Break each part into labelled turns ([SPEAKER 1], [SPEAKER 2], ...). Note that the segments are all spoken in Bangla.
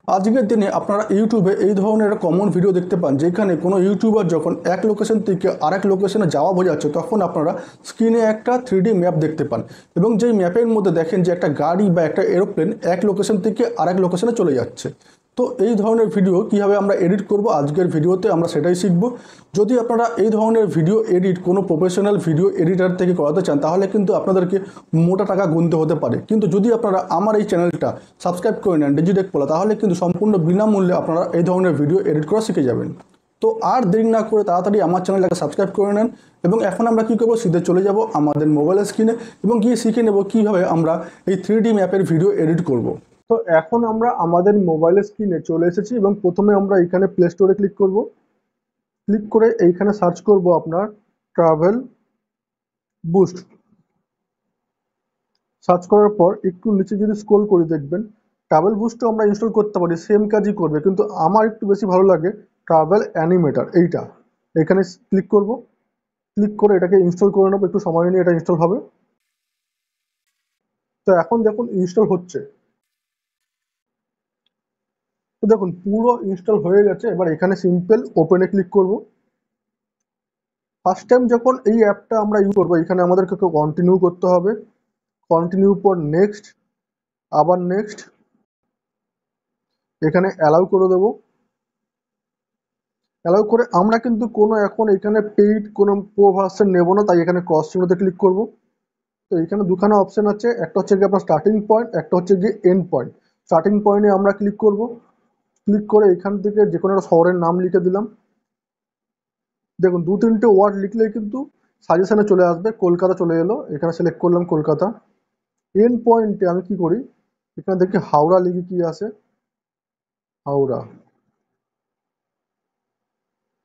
[SPEAKER 1] আজকের দিনে আপনারা ইউটিউবে এই ধরনের একটা কমন ভিডিও দেখতে পান, যেখানে কোনো ইউটিউবার যখন এক লোকেশন থেকে আরেক লোকেশনে যাওয়া বোঝাচ্ছে, তখন আপনারা স্ক্রিনে একটা 3D ম্যাপ দেখতে পান এবং যেই ম্যাপের মধ্যে দেখেন যে একটা গাড়ি বা একটা এরোপ্লেন এক লোকেশন থেকে আরেক লোকেশনে চলে যাচ্ছে। তো এই ধরনের ভিডিও কীভাবে আমরা এডিট করব, আজকের ভিডিওতে আমরা সেটাই শিখব। যদি আপনারা এই ধরনের ভিডিও এডিট কোনো প্রফেশনাল ভিডিও এডিটার থেকে করাতে চান, তাহলে কিন্তু আপনাদেরকে মোটা টাকা গুনতে হতে পারে। কিন্তু যদি আপনারা আমার এই চ্যানেলটা সাবস্ক্রাইব করে নেন ডিজিটেক পোলা, তাহলে কিন্তু সম্পূর্ণ বিনামূল্যে আপনারা এই ধরনের ভিডিও এডিট করা শিখে যাবেন। তো আর দেরি না করে তাড়াতাড়ি আমার চ্যানেলটাকে সাবস্ক্রাইব করে নেন। এবং এখন আমরা কী করবো, সিধে চলে যাব আমাদের মোবাইল স্ক্রিনে এবং গিয়ে শিখে নেব কীভাবে আমরা এই 3D ম্যাপের ভিডিও এডিট করব। তো এখন আমরা আমাদের মোবাইল স্ক্রিনে চলে এসেছি এবং প্রথমে আমরা এখানে প্লে স্টোরে ক্লিক করব। ক্লিক করে এইখানে সার্চ করব আপনার ট্রাভেল বুস্ট। সার্চ করার পর একটু নিচে যদি স্ক্রল করে দেখবেন ট্রাভেল বুস্টও আমরা ইনস্টল করতে পারি, সেম কাজই করবে, কিন্তু আমার একটু বেশি ভালো লাগে ট্রাভেল অ্যানিমেটর। এইটা এখানে ক্লিক করব। ক্লিক করে এটাকে ইনস্টল করে নেবো, একটু সময় নিয়ে এটা ইনস্টল হবে। তো এখন দেখুন ইনস্টল হচ্ছে। তো দেখুন পুরো ইনস্টল হয়ে গেছে। এবার এখানে সিম্পল ওপেনে ক্লিক করব। ফার্স্ট টাইম যখন এই অ্যাপটা আমরা ইউজ করবো, এখানে আমাদেরকে কন্টিনিউ করতে হবে। কন্টিনিউ পর নেক্সট, আবার নেক্সট, এখানে অ্যালাউ করে দেবো। অ্যালাউ করে আমরা কিন্তু কোনো এখন এখানে পেইড কোনো প্রো ভার্সন নেব না, তাই এখানে ক্রস চিহ্নতে ক্লিক করব। তো এখানে দুখানা অপশন আছে, একটা হচ্ছে গিয়ে আপনার স্টার্টিং পয়েন্ট, একটা হচ্ছে গিয়ে এন্ড পয়েন্ট। স্টার্টিং পয়েন্টে আমরা ক্লিক করব। ক্লিক করে এখান থেকে যে কোনো একটা শহরের নাম লিখে দিলাম। দেখুন দু তিনটে ওয়ার্ড লিখলেই কিন্তু সাজেশনে চলে আসবে। কলকাতা চলে এলো, এখানে সিলেক্ট করলাম কলকাতা। এন্ড পয়েন্টে আমি কি করি, এখানে দেখি হাওড়া লিখে কি আসে, হাওড়া।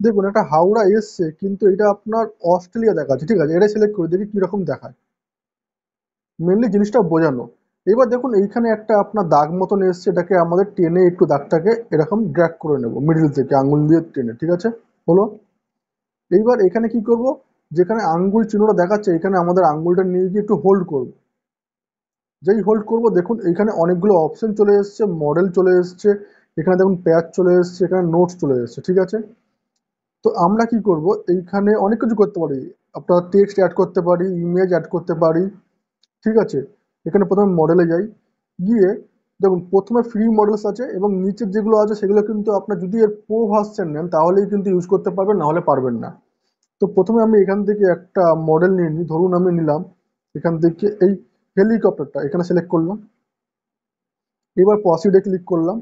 [SPEAKER 1] দেখুন একটা হাওড়া এসছে, কিন্তু এটা আপনার অস্ট্রেলিয়া দেখাচ্ছে। ঠিক আছে, এটা সিলেক্ট করে দেখি কিরকম দেখায়। মেনলি জিনিসটা বোঝানো। এবার দেখুন এইখানে একটা আপনার দাগ মতন এসছে, এটাকে আমাদের টেনে একটু দাগটাকে এরকম ড্র্যাগ করে নেব মিডিল থেকে আঙ্গুল দিয়ে টেনে। ঠিক আছে, হলো। এইবার এখানে কি করব, যেখানে আঙ্গুল চিহ্নটা দেখাচ্ছে এখানে আমাদের আঙ্গুলটা নিয়ে গিয়ে একটু হোল্ড করব। যেই হোল্ড করব দেখুন এইখানে অনেকগুলো অপশন চলে এসছে, মডেল চলে এসছে, এখানে দেখুন প্যাচ চলে এসছে, এখানে নোটস চলে এসছে। ঠিক আছে, তো আমরা কি করব, এইখানে অনেক কিছু করতে পারি। আপনার টেক্সট অ্যাড করতে পারি, ইমেজ অ্যাড করতে পারি। ঠিক আছে, এখানে প্রথমে মডেলে যাই। গিয়ে দেখুন প্রথমে ফ্রি মডেলস আছে এবং নিচের যেগুলো আছে সেগুলো কিন্তু আপনার যদি এর প্রো ভার্সন নেন তাহলেই কিন্তু ইউজ করতে পারবেন, না হলে পারবেন না। তো প্রথমে আমি এখান থেকে একটা মডেল নিয়ে নিই। ধরুন আমি নিলাম এখান থেকে এই হেলিকপ্টারটা, এখানে সিলেক্ট করলাম। এবার প্রসিডে ক্লিক করলাম।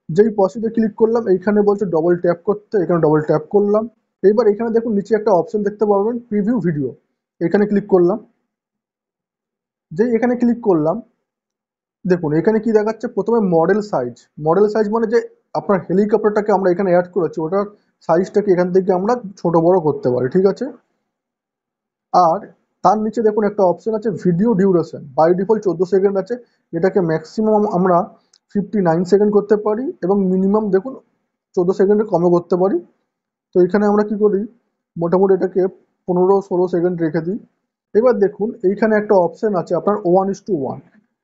[SPEAKER 1] যেই প্রসিডে ক্লিক করলাম এইখানে বলছে ডবল ট্যাপ করতে, এখানে ডবল ট্যাপ করলাম। এবার এখানে দেখুন নিচে একটা অপশন দেখতে পাবেন প্রিভিউ ভিডিও, এখানে ক্লিক করলাম। যেই এখানে ক্লিক করলাম দেখুন এখানে কি দেখাচ্ছে, প্রথমে মডেল সাইজ। মডেল সাইজ মানে যে আপনার হেলিকপ্টারটাকে আমরা এখানে অ্যাড করেছি ওটার সাইজটাকে এখান থেকে আমরা ছোট বড় করতে পারি। ঠিক আছে, আর তার নিচে দেখুন একটা অপশন আছে video duration, by default 14 second আছে। এটাকে ম্যাক্সিমাম আমরা 59 সেকেন্ড করতে পারি এবং মিনিমাম দেখুন 14 সেকেন্ডে কমও করতে পারি। তো এখানে আমরা কি করি, মোটামুটি এটাকে 15-16 সেকেন্ড রেখে দিই। এবার দেখুন এইখানে একটা অপশন আছে আপনার 1:1।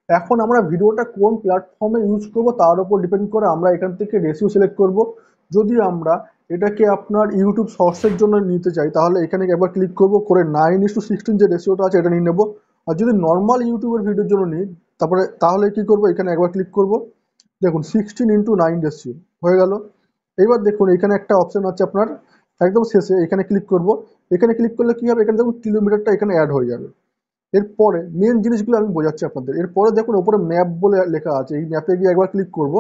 [SPEAKER 1] এখন আমরা ভিডিওটা কোন প্ল্যাটফর্মে ইউজ করব তার উপর ডিপেন্ড করে আমরা এখান থেকে রেশিও সিলেক্ট করব। যদি আমরা এটাকে আপনার ইউটিউব শর্টসের জন্য নিতে চাই তাহলে এখানে একবার ক্লিক করব, করে 9:16 যে রেশিওটা আছে এটা নিয়ে নেব। আর যদি নর্মাল ইউটিউবের ভিডিওর জন্য নিই তাহলে কি করব, এখানে একবার ক্লিক করব। দেখুন 16:9 রেশিও হয়ে গেল। এবার দেখুন এখানে একটা অপশন আছে আপনার একদম শেষে, এখানে ক্লিক করব। এখানে ক্লিক করলে কি হবে, এখানে দেখুন কিলোমিটারটা এখানে অ্যাড হয়ে যাবে। এরপরে মেন জিনিসগুলো আমি বোঝাচ্ছি আপনাদের। এরপরে দেখুন ওপরে ম্যাপ বলে লেখা আছে, এই ম্যাপে গিয়ে একবার ক্লিক করব।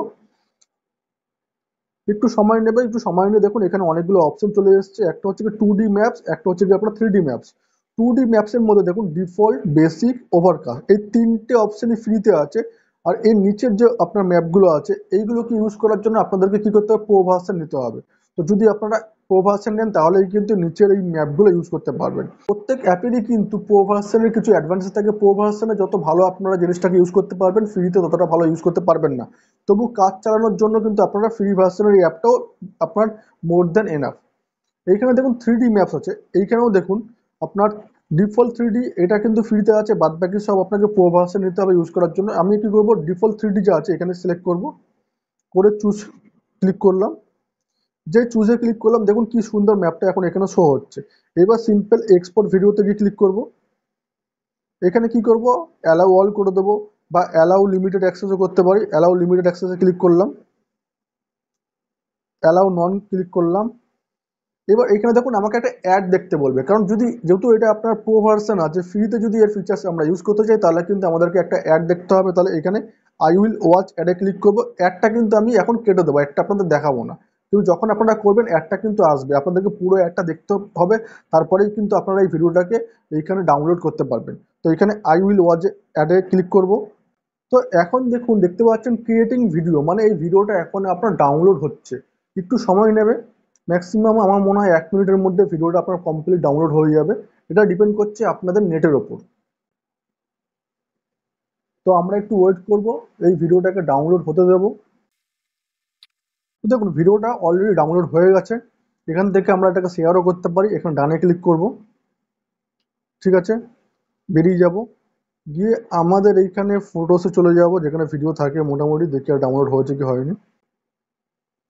[SPEAKER 1] একটু সময় নেবে, একটু সময় নিয়ে দেখুন এখানে অনেকগুলো অপশন চলে এসেছে। একটা হচ্ছে 2D ম্যাপস, একটা হচ্ছে আপনার 3D ম্যাপস। 2D ম্যাপসের মধ্যে দেখুন ডিফল্ট, বেসিক, ওভারকাস্ট, এই তিনটে অপশনই ফ্রিতে আছে। আর এর নিচের যে আপনার ম্যাপগুলো আছে এইগুলোকে ইউজ করার জন্য আপনাদেরকে কি করতে হবে, প্রো ভার্সন নিতে হবে। তো যদি আপনারা প্রো ভার্সন নেন তাহলেই কিন্তু নিচের এই ম্যাপগুলো ইউজ করতে পারবেন। প্রত্যেক অ্যাপেরই কিন্তু প্রো ভার্সনের কিছু অ্যাডভান্টেজ থাকে। প্রো ভার্সনে যত ভালো আপনারা জিনিসটাকে ইউজ করতে পারবেন, ফ্রিতে ততটা ভালো ইউজ করতে পারবেন না। তবু কাজ চালানোর জন্য কিন্তু আপনারা ফ্রি ভার্সনের এই অ্যাপটাও আপনার মোর দ্যান এনাফ। এইখানে দেখুন 3D ম্যাপস আছে, এইখানেও দেখুন আপনার ডিফল্ট 3D এটা কিন্তু ফ্রিতে আছে, বাদ বাকি সব আপনাকে প্রো ভার্সন নিতে হবে ইউজ করার জন্য। আমি কি করব, ডিফল্ট 3D যা আছে এখানে সিলেক্ট করব, করে চুজ ক্লিক করলাম। যে চুজে ক্লিক করলাম, দেখুন কি সুন্দর ম্যাপটা এখন এখানে শো হচ্ছে। এবার সিম্পল এক্সপোর্ট ভিডিওতে গিয়ে ক্লিক করব। এখানে কি করব, অ্যালাউ অল করে দেবো, বা অ্যালাউ লিমিটেড অ্যাক্সেসও করতে পারি। অ্যালাউ লিমিটেড অ্যাক্সেসে ক্লিক করলাম, অ্যালাউ নন ক্লিক করলাম। এবার এখানে দেখুন আমাকে একটা অ্যাড দেখতে বলবে, কারণ যেহেতু এটা আপনার প্রো ভার্সন আছে, ফ্রিতে যদি এর ফিচার্স আমরা ইউজ করতে চাই তাহলে কিন্তু আমাদেরকে একটা অ্যাড দেখতে হবে। তাহলে এখানে আই উইল ওয়াচ অ্যাডে ক্লিক করবো। অ্যাডটা কিন্তু আমি এখন কেটে দেবো, অ্যাডটা আপনাদের দেখাবো না, কিন্তু যখন আপনারা করবেন অ্যাডটা কিন্তু আসবে, আপনাদেরকে পুরো অ্যাডটা দেখতে হবে, তারপরেই কিন্তু আপনারা এই ভিডিওটাকে এইখানে ডাউনলোড করতে পারবেন। তো এখানে আই উইল ওয়াচ অ্যাডে ক্লিক করব। তো এখন দেখুন, দেখতে পাচ্ছেন ক্রিয়েটিং ভিডিও, মানে এই ভিডিওটা এখন আপনার ডাউনলোড হচ্ছে। একটু সময় নেবে, ম্যাক্সিমাম আমার মনে হয় 1 মিনিটের মধ্যে ভিডিওটা আপনার কমপ্লিট ডাউনলোড হয়ে যাবে। এটা ডিপেন্ড করছে আপনাদের নেটের ওপর। তো আমরা একটু ওয়েট করব, এই ভিডিওটাকে ডাউনলোড হতে দেবো। তো দেখুন ভিডিওটা অলরেডি ডাউনলোড হয়ে গেছে। এখান থেকে আমরা এটাকে শেয়ারও করতে পারি। এখানে ডানে ক্লিক করব, ঠিক আছে, বেরিয়ে যাব, গিয়ে আমাদের এইখানে ফটোসে চলে যাব, যেখানে ভিডিও থাকে মোটামুটি, দেখি আর ডাউনলোড হয়েছে কি হয়নি।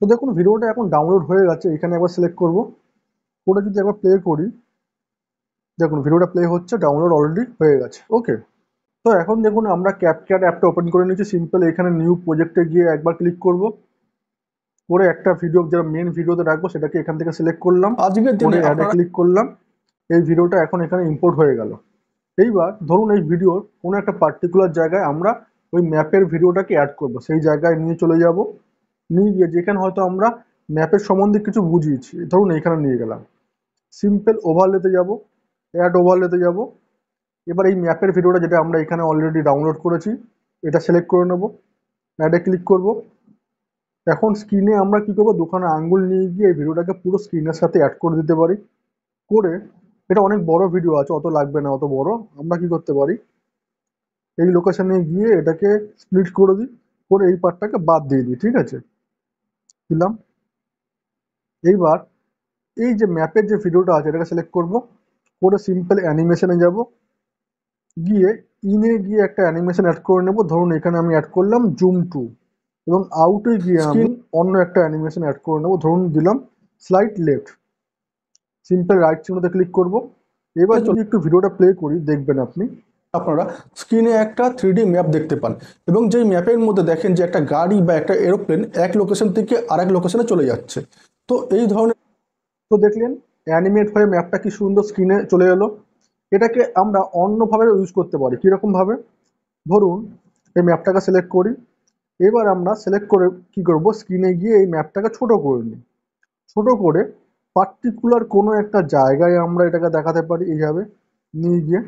[SPEAKER 1] তো দেখুন ভিডিওটা এখন ডাউনলোড হয়ে গেছে। এখানে একবার সিলেক্ট করব, করে যদি একবার প্লে করি, দেখুন ভিডিওটা প্লে হচ্ছে, ডাউনলোড অলরেডি হয়ে গেছে। ওকে, তো এখন দেখুন আমরা ক্যাপকাট অ্যাপটা ওপেন করে নিচ্ছি। সিম্পল এখানে নিউ প্রজেক্টে গিয়ে একবার ক্লিক করব, করে একটা ভিডিও যেটা মেন ভিডিওতে রাখবো সেটাকে এখান থেকে সিলেক্ট করলাম, আজকের দিনে অ্যাডে ক্লিক করলাম। এই ভিডিওটা এখন এখানে ইম্পোর্ট হয়ে গেল। এইবার ধরুন এই ভিডিওর কোনো একটা পার্টিকুলার জায়গায় আমরা ওই ম্যাপের ভিডিওটাকে অ্যাড করব, সেই জায়গায় নিয়ে চলে যাব। নিয়ে গিয়ে যেখানে হয়তো আমরা ম্যাপের সম্বন্ধে কিছু বুঝিয়েছি, ধরুন এইখানে নিয়ে গেলাম, সিম্পল ওভারলেতে যাব, অ্যাড ওভারলেতে যাব। এবার এই ম্যাপের ভিডিওটা যেটা আমরা এখানে অলরেডি ডাউনলোড করেছি এটা সিলেক্ট করে নেব, অ্যাডে ক্লিক করব। এখন স্ক্রিনে আমরা কি করব, দুখানা আঙ্গুল নিয়ে গিয়ে এই ভিডিওটাকে পুরো স্ক্রিনের সাথে অ্যাড করে দিতে পারি। করে, এটা অনেক বড় ভিডিও আছে, অত লাগবে না অত বড়, আমরা কি করতে পারি, এই লোকেশনে গিয়ে এটাকে স্প্লিট করে দিই, করে এই পার্টটাকে বাদ দিয়ে দিই, ঠিক আছে, দিলাম। এইবার এই যে ম্যাপের যে ভিডিওটা আছে এটাকে সিলেক্ট করব, করে সিম্পল অ্যানিমেশনে যাব, গিয়ে ইনে গিয়ে একটা অ্যানিমেশন অ্যাড করে নেব। ধরুন এখানে আমি অ্যাড করলাম জুম টু, এবং আউটে গিয়ে আমি অন্য একটা অ্যানিমেশন অ্যাড করে নেব, ধরুন দিলাম স্লাইড লেফট। সিম্পল রাইট চিহ্নতে ক্লিক করব। এবার যদি একটু ভিডিওটা প্লে করি, দেখবেন আপনারা স্ক্রিনে একটা 3D ম্যাপ দেখতে পান, এবং যেই ম্যাপের মধ্যে দেখেন যে একটা গাড়ি বা একটা এরোপ্লেন এক লোকেশন থেকে আরেক লোকেশনে চলে যাচ্ছে। তো এই ধরনের, তো দেখলেন অ্যানিমেট হয়ে ম্যাপটা কি সুন্দর স্ক্রিনে চলে এলো। এটাকে আমরা অন্যভাবে ইউজ করতে পারি। কীরকম ভাবে, ধরুন এই ম্যাপটাকে সিলেক্ট করি, এবার আমরা সিলেক্ট করে কি করব, স্ক্রিনে গিয়ে এই ম্যাপটাকে ছোট করে নিই। ছোট করে পার্টিকুলার কোনো একটা জায়গায় আমরা এটাকে দেখাতে পারি এইভাবে নিয়ে গিয়ে।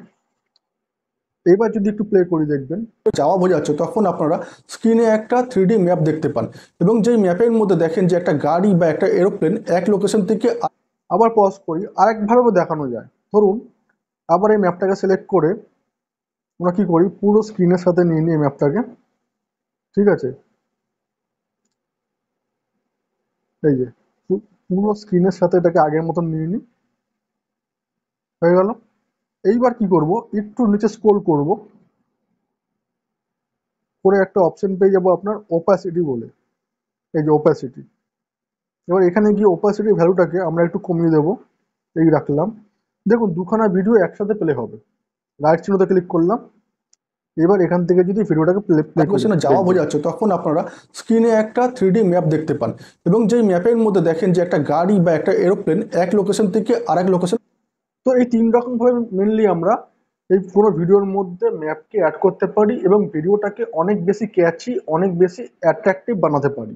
[SPEAKER 1] এবার যদি একটু প্লে করি, দেখবেন যাওয়া বোঝাচ্ছে, তখন আপনারা স্ক্রিনে একটা 3D ম্যাপ দেখতে পান, এবং যেই ম্যাপের মধ্যে দেখেন যে একটা গাড়ি বা একটা এরোপ্লেন এক লোকেশন থেকে, আবার পজ করি, আরেকভাবেও দেখানো যায়। ধরুন আবার এই ম্যাপটাকে সিলেক্ট করে আমরা কি করি, পুরো স্ক্রিনের সাথে নিয়ে নিই ম্যাপটাকে, ঠিক আছে, এই যে পুরো স্ক্রিনের সাথে এটাকে আগের মতন নিয়ে নিই, হয়ে গেল। এইবার কি করব, একটু নিচে স্ক্রোল করব, করে একটা অপশন পেয়ে যাবো আপনার ওপাসিটি বলে, এই যে ওপাসিটি। এবার এখানে গিয়ে ওপাসিটি ভ্যালুটাকে আমরা একটু কমিয়ে দেবো, এই রাখলাম। দেখুন দুখানা ভিডিও একসাথে প্লে হবে। রাইট চিহ্নতে ক্লিক করলাম। এবার এখান থেকে যদি ভিডিওটাকে প্লে করতে যাওয়া বোঝাচ্ছে, তখন আপনারা স্ক্রিনে একটা 3D ম্যাপ দেখতে পান, এবং যেই ম্যাপের মধ্যে দেখেন যে একটা গাড়ি বা একটা এরোপ্লেন এক লোকেশন থেকে আরেক লোকেশন। তো এই 3 রকমভাবে মেনলি আমরা এই পুরো ভিডিওর মধ্যে ম্যাপকে অ্যাড করতে পারি, এবং ভিডিওটাকে অনেক বেশি ক্যাচি, অনেক বেশি অ্যাট্রাকটিভ বানাতে পারি।